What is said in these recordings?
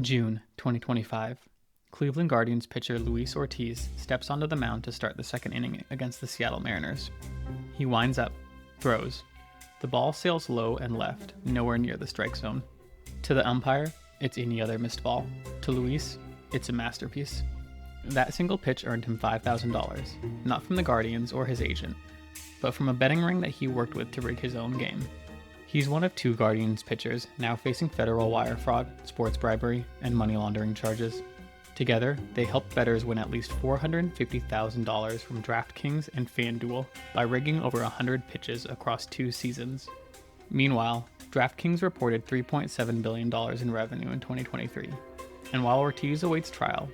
June 2025. Cleveland Guardians pitcher Luis Ortiz steps onto the mound to start the second inning against the Seattle Mariners. He winds up, throws. The ball sails low and left, nowhere near the strike zone. To the umpire, it's any other missed ball. To Luis, it's a masterpiece. That single pitch earned him $5,000, not from the Guardians or his agent, but from a betting ring that he worked with to rig his own game. He's one of two Guardians pitchers now facing federal wire fraud, sports bribery, and money laundering charges. Together, they helped bettors win at least $450,000 from DraftKings and FanDuel by rigging over 100 pitches across 2 seasons. Meanwhile, DraftKings reported $3.7 billion in revenue in 2023. And while Ortiz awaits trial,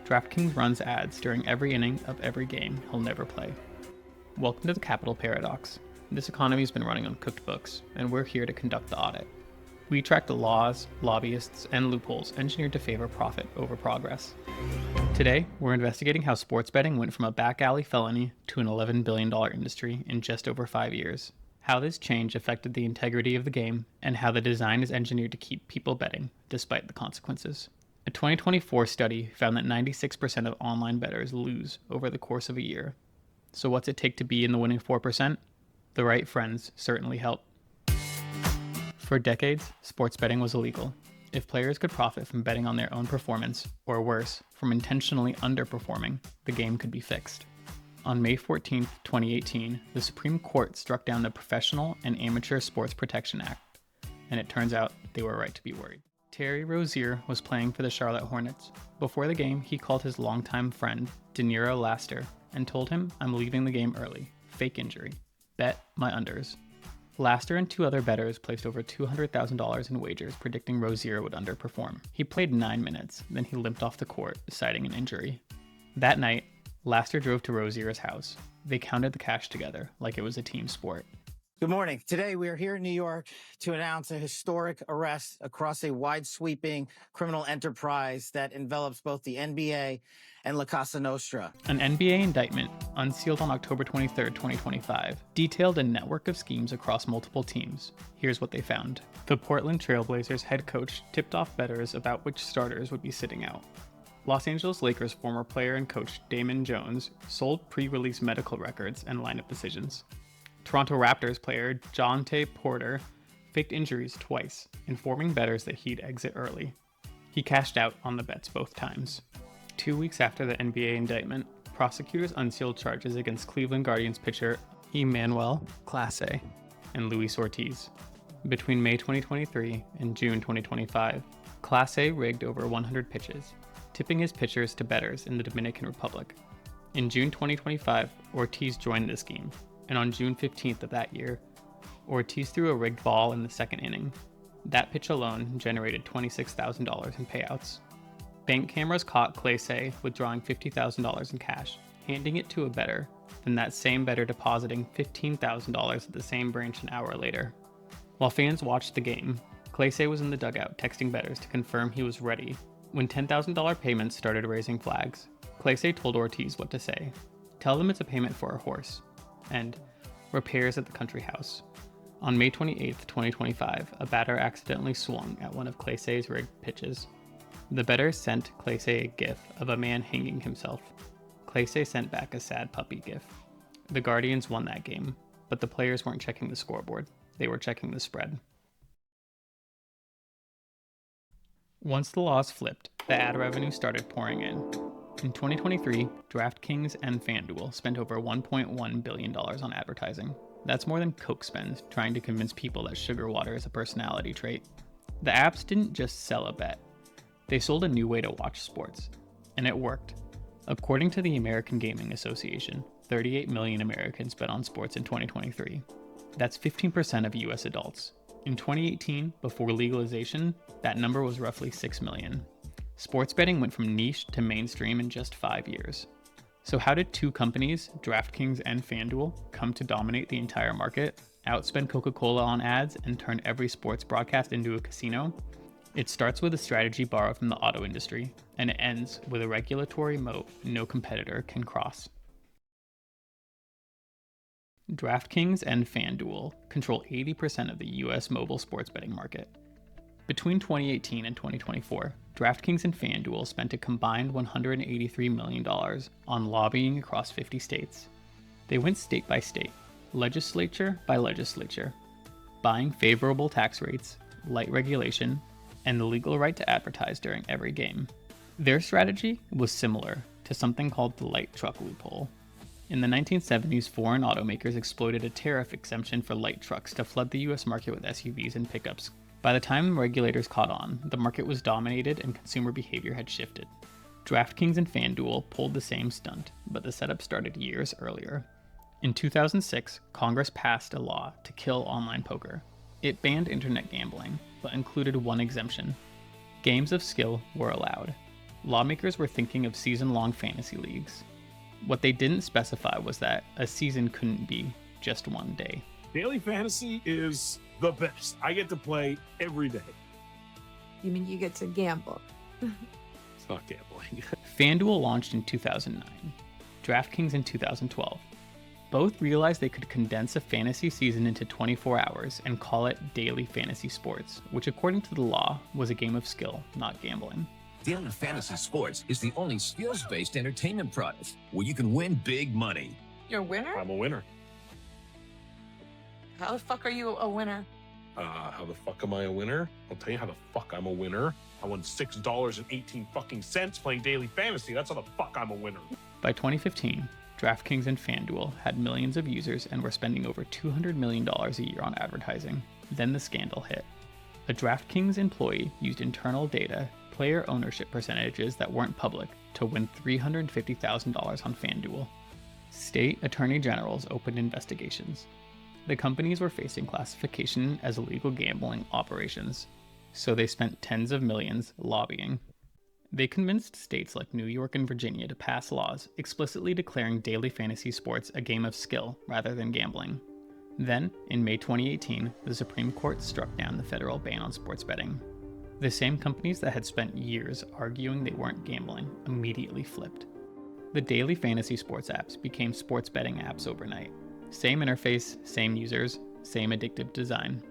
DraftKings runs ads during every inning of every game he'll never play. Welcome to the Capital Paradox. This economy's been running on cooked books, and we're here to conduct the audit. We track the laws, lobbyists, and loopholes engineered to favor profit over progress. Today, we're investigating how sports betting went from a back alley felony to an $11 billion industry in just over 5 years, how this change affected the integrity of the game, and how the design is engineered to keep people betting, despite the consequences. A 2024 study found that 96% of online bettors lose over the course of a year. So what's it take to be in the winning 4%? The right friends certainly help. For decades, sports betting was illegal. If players could profit from betting on their own performance, or worse, from intentionally underperforming, the game could be fixed. On May 14, 2018, the Supreme Court struck down the Professional and Amateur Sports Protection Act, and it turns out they were right to be worried. Terry Rozier was playing for the Charlotte Hornets. Before the game, he called his longtime friend, Deniro Laster, and told him, "I'm leaving the game early. Fake injury. Bet my unders." Laster and 2 other bettors placed over $200,000 in wagers predicting Rozier would underperform. He played 9 minutes, then he limped off the court, citing an injury. That night, Laster drove to Rozier's house. They counted the cash together, like it was a team sport. Good morning. Today we are here in New York to announce a historic arrest across a wide-sweeping criminal enterprise that envelops both the NBA and La Casa Nostra. An NBA indictment, unsealed on October 23, 2025, detailed a network of schemes across multiple teams. Here's what they found. The Portland Trail Blazers head coach tipped off bettors about which starters would be sitting out. Los Angeles Lakers former player and coach Damon Jones sold pre-release medical records and lineup decisions. Toronto Raptors player Jonte Porter faked injuries twice, informing bettors that he'd exit early. He cashed out on the bets both times. 2 weeks after the NBA indictment, prosecutors unsealed charges against Cleveland Guardians pitcher Emmanuel Clase and Luis Ortiz. Between May 2023 and June 2025, Clase rigged over 100 pitches, tipping his pitchers to bettors in the Dominican Republic. In June 2025, Ortiz joined the scheme, and on June 15th of that year, Ortiz threw a rigged ball in the second inning. That pitch alone generated $26,000 in payouts. Bank cameras caught Clase withdrawing $50,000 in cash, handing it to a bettor, then that same bettor depositing $15,000 at the same branch an hour later. While fans watched the game, Clase was in the dugout texting bettors to confirm he was ready. When $10,000 payments started raising flags, Clase told Ortiz what to say. "Tell them it's a payment for a horse," and "repairs at the country house." On May 28, 2025, a batter accidentally swung at one of Clase's rigged pitches. The bettor sent Clase a gif of a man hanging himself. Clase sent back a sad puppy gif. The Guardians won that game, but the players weren't checking the scoreboard. They were checking the spread. Once the laws flipped, the ad revenue started pouring in. In 2023, DraftKings and FanDuel spent over $1.1 billion on advertising. That's more than Coke spends trying to convince people that sugar water is a personality trait. The apps didn't just sell a bet. They sold a new way to watch sports. And it worked. According to the American Gaming Association, 38 million Americans bet on sports in 2023. That's 15% of US adults. In 2018, before legalization, that number was roughly 6 million. Sports betting went from niche to mainstream in just 5 years. So how did 2 companies, DraftKings and FanDuel, come to dominate the entire market, outspend Coca-Cola on ads, and turn every sports broadcast into a casino? It starts with a strategy borrowed from the auto industry, and it ends with a regulatory moat no competitor can cross. DraftKings and FanDuel control 80% of the US mobile sports betting market. Between 2018 and 2024, DraftKings and FanDuel spent a combined $183 million on lobbying across 50 states. They went state by state, legislature by legislature, buying favorable tax rates, light regulation, and the legal right to advertise during every game. Their strategy was similar to something called the light truck loophole. In the 1970s, foreign automakers exploited a tariff exemption for light trucks to flood the US market with SUVs and pickups. By the time regulators caught on, the market was dominated and consumer behavior had shifted. DraftKings and FanDuel pulled the same stunt, but the setup started years earlier. In 2006, Congress passed a law to kill online poker. It banned internet gambling, but included one exemption. Games of skill were allowed. Lawmakers were thinking of season-long fantasy leagues. What they didn't specify was that a season couldn't be just one day. Daily fantasy is the best. I get to play every day. You mean you get to gamble? It's not gambling. FanDuel launched in 2009, DraftKings in 2012. Both realized they could condense a fantasy season into 24 hours and call it daily fantasy sports, which according to the law was a game of skill, not gambling. Daily Fantasy Sports is the only skills-based entertainment product where you can win big money. You're a winner? I'm a winner. How the fuck are you a winner? How the fuck am I a winner? I'll tell you how the fuck I'm a winner. I won $6.18 fucking cents playing daily fantasy. That's how the fuck I'm a winner. By 2015, DraftKings and FanDuel had millions of users and were spending over $200 million a year on advertising. Then the scandal hit. A DraftKings employee used internal data, player ownership percentages that weren't public, to win $350,000 on FanDuel. State attorney generals opened investigations. The companies were facing classification as illegal gambling operations, so they spent tens of millions lobbying. They convinced states like New York and Virginia to pass laws explicitly declaring daily fantasy sports a game of skill rather than gambling. Then, in May 2018, the Supreme Court struck down the federal ban on sports betting. The same companies that had spent years arguing they weren't gambling immediately flipped. The daily fantasy sports apps became sports betting apps overnight. Same interface, same users, same addictive design.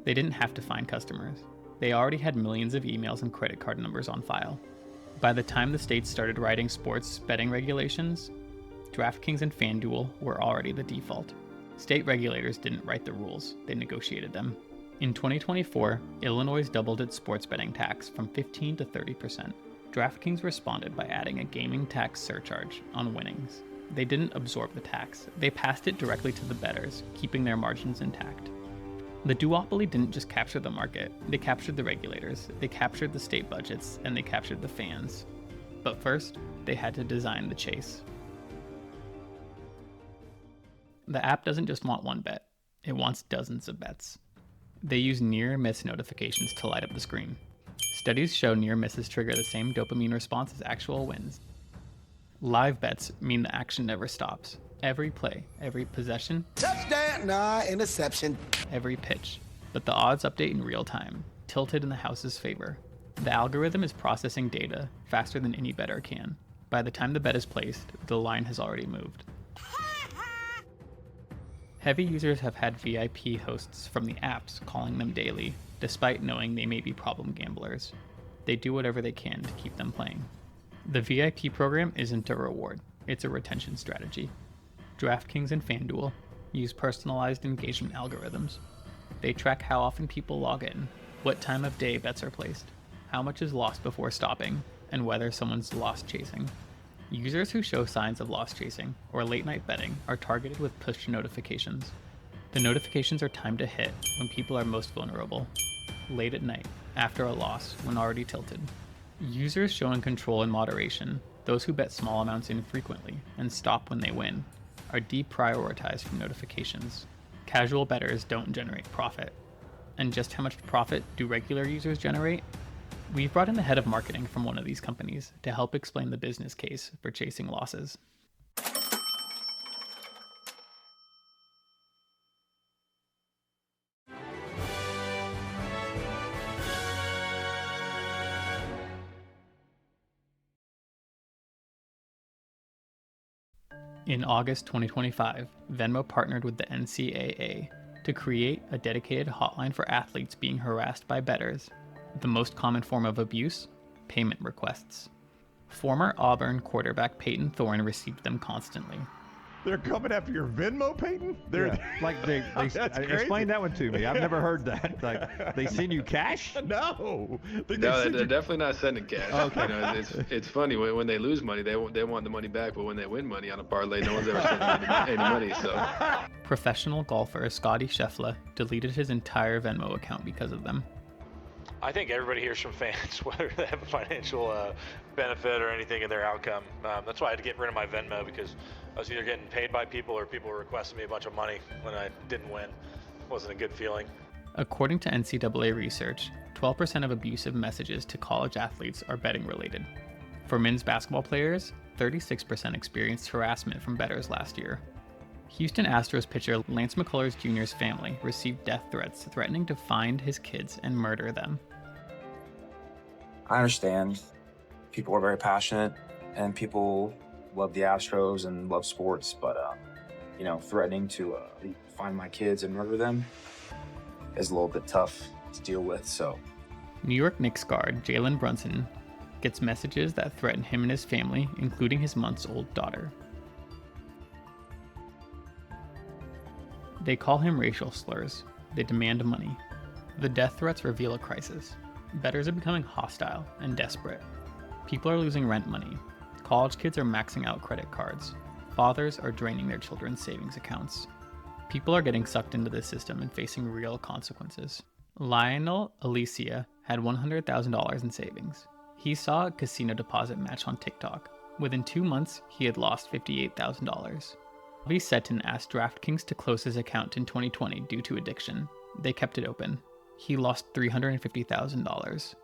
They didn't have to find customers. They already had millions of emails and credit card numbers on file. By the time the states started writing sports betting regulations, DraftKings and FanDuel were already the default. State regulators didn't write the rules, they negotiated them. In 2024, Illinois doubled its sports betting tax from 15 to 30%. DraftKings responded by adding a gaming tax surcharge on winnings. They didn't absorb the tax, they passed it directly to the bettors, keeping their margins intact. The duopoly didn't just capture the market, they captured the regulators, they captured the state budgets, and they captured the fans. But first, they had to design the chase. The app doesn't just want one bet, it wants dozens of bets. They use near-miss notifications to light up the screen. Studies show near misses trigger the same dopamine response as actual wins. Live bets mean the action never stops. Every play, every possession, touchdown, nah, interception, every pitch. But the odds update in real time, tilted in the house's favor. The algorithm is processing data faster than any bettor can. By the time the bet is placed, the line has already moved. Heavy users have had VIP hosts from the apps calling them daily, despite knowing they may be problem gamblers. They do whatever they can to keep them playing. The VIP program isn't a reward, it's a retention strategy. DraftKings and FanDuel use personalized engagement algorithms. They track how often people log in, what time of day bets are placed, how much is lost before stopping, and whether someone's lost chasing. Users who show signs of lost chasing or late night betting are targeted with push notifications. The notifications are timed to hit when people are most vulnerable, late at night, after a loss, when already tilted. Users showing control and moderation, those who bet small amounts infrequently and stop when they win, are deprioritized from notifications. Casual bettors don't generate profit. And just how much profit do regular users generate? We've brought in the head of marketing from one of these companies to help explain the business case for chasing losses. In August 2025, Venmo partnered with the NCAA to create a dedicated hotline for athletes being harassed by bettors. The most common form of abuse? Payment requests. Former Auburn quarterback Peyton Thorne received them constantly. They're coming after your Venmo, Peyton? Like they explain that one to me. I've never heard that. Like they send you cash? No. They're definitely not sending cash. Okay. You know, it's funny when they lose money, they want the money back, but when they win money on a parlay, no one's ever sending any money. So. Professional golfer Scotty Scheffler deleted his entire Venmo account because of them. I think everybody hears from fans, whether they have a financial benefit or anything in their outcome. That's why I had to get rid of my Venmo, because I was either getting paid by people or people were requesting me a bunch of money when I didn't win. It wasn't a good feeling. According to NCAA research, 12% of abusive messages to college athletes are betting related. For men's basketball players, 36% experienced harassment from bettors last year. Houston Astros pitcher Lance McCullers Jr.'s family received death threats threatening to find his kids and murder them. I understand people are very passionate and people love the Astros and love sports, but threatening to find my kids and murder them is a little bit tough to deal with. So, New York Knicks guard Jalen Brunson gets messages that threaten him and his family, including his months-old daughter. They call him racial slurs. They demand money. The death threats reveal a crisis. Bettors are becoming hostile and desperate. People are losing rent money. College kids are maxing out credit cards. Fathers are draining their children's savings accounts. People are getting sucked into this system and facing real consequences. Lionel Alicia had $100,000 in savings. He saw a casino deposit match on TikTok. Within 2 months, he had lost $58,000. Bobby Seton asked DraftKings to close his account in 2020 due to addiction. They kept it open. He lost $350,000.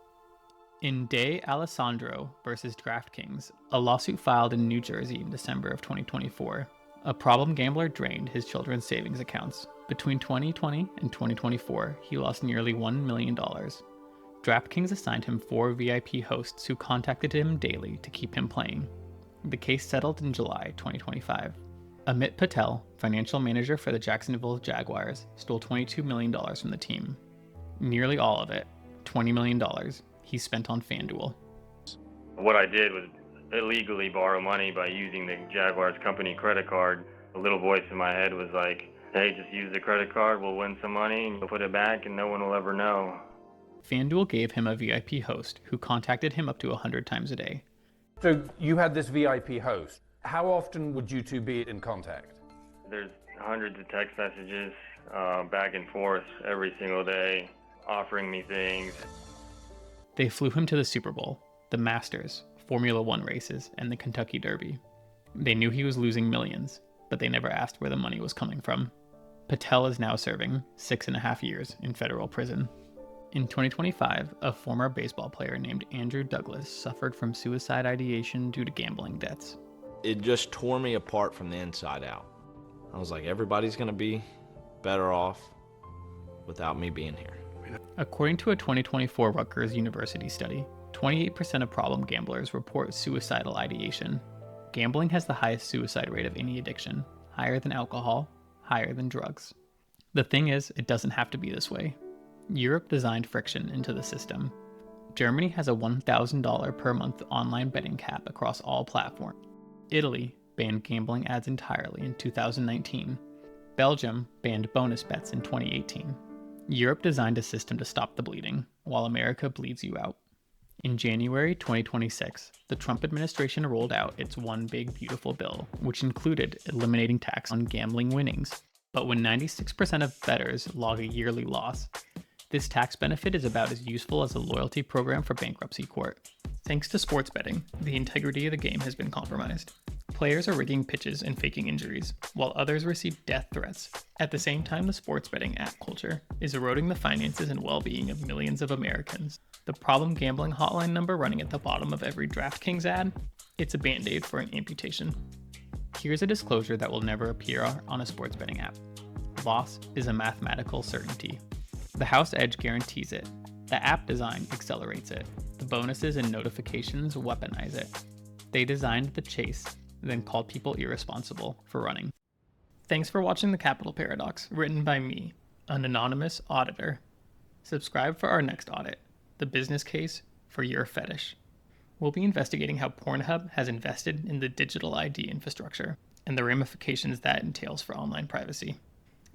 In De Alessandro versus DraftKings, a lawsuit filed in New Jersey in December of 2024, a problem gambler drained his children's savings accounts. Between 2020 and 2024, he lost nearly $1 million. DraftKings assigned him 4 VIP hosts who contacted him daily to keep him playing. The case settled in July 2025. Amit Patel, financial manager for the Jacksonville Jaguars, stole $22 million from the team. Nearly all of it, $20 million, he spent on FanDuel. What I did was illegally borrow money by using the Jaguars company credit card. A little voice in my head was like, hey, just use the credit card, we'll win some money, and you'll put it back and no one will ever know. FanDuel gave him a VIP host who contacted him up to 100 times a day. So you had this VIP host. How often would you two be in contact? There's hundreds of text messages back and forth every single day, offering me things. They flew him to the Super Bowl, the Masters, Formula One races, and the Kentucky Derby. They knew he was losing millions, but they never asked where the money was coming from. Patel is now serving 6.5 years in federal prison. In 2025, a former baseball player named Andrew Douglas suffered from suicide ideation due to gambling debts. It just tore me apart from the inside out. I was like, everybody's going to be better off without me being here. According to a 2024 Rutgers University study, 28% of problem gamblers report suicidal ideation. Gambling has the highest suicide rate of any addiction, higher than alcohol, higher than drugs. The thing is, it doesn't have to be this way. Europe designed friction into the system. Germany has a $1,000 per month online betting cap across all platforms. Italy banned gambling ads entirely in 2019. Belgium banned bonus bets in 2018. Europe designed a system to stop the bleeding, while America bleeds you out. In January 2026, the Trump administration rolled out its One Big Beautiful Bill, which included eliminating tax on gambling winnings. But when 96% of bettors log a yearly loss, this tax benefit is about as useful as a loyalty program for bankruptcy court. Thanks to sports betting, the integrity of the game has been compromised. Players are rigging pitches and faking injuries, while others receive death threats. At the same time, the sports betting app culture is eroding the finances and well-being of millions of Americans. The problem gambling hotline number running at the bottom of every DraftKings ad? It's a band-aid for an amputation. Here's a disclosure that will never appear on a sports betting app. Loss is a mathematical certainty. The house edge guarantees it. The app design accelerates it. The bonuses and notifications weaponize it. They designed the chase, then called people irresponsible for running. Thanks for watching The Capital Paradox, written by me, an anonymous auditor. Subscribe for our next audit. the business case for your fetish. We'll be investigating how Pornhub has invested in the digital ID infrastructure and the ramifications that entails for online privacy.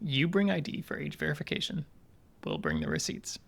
You bring ID for age verification. We'll bring the receipts.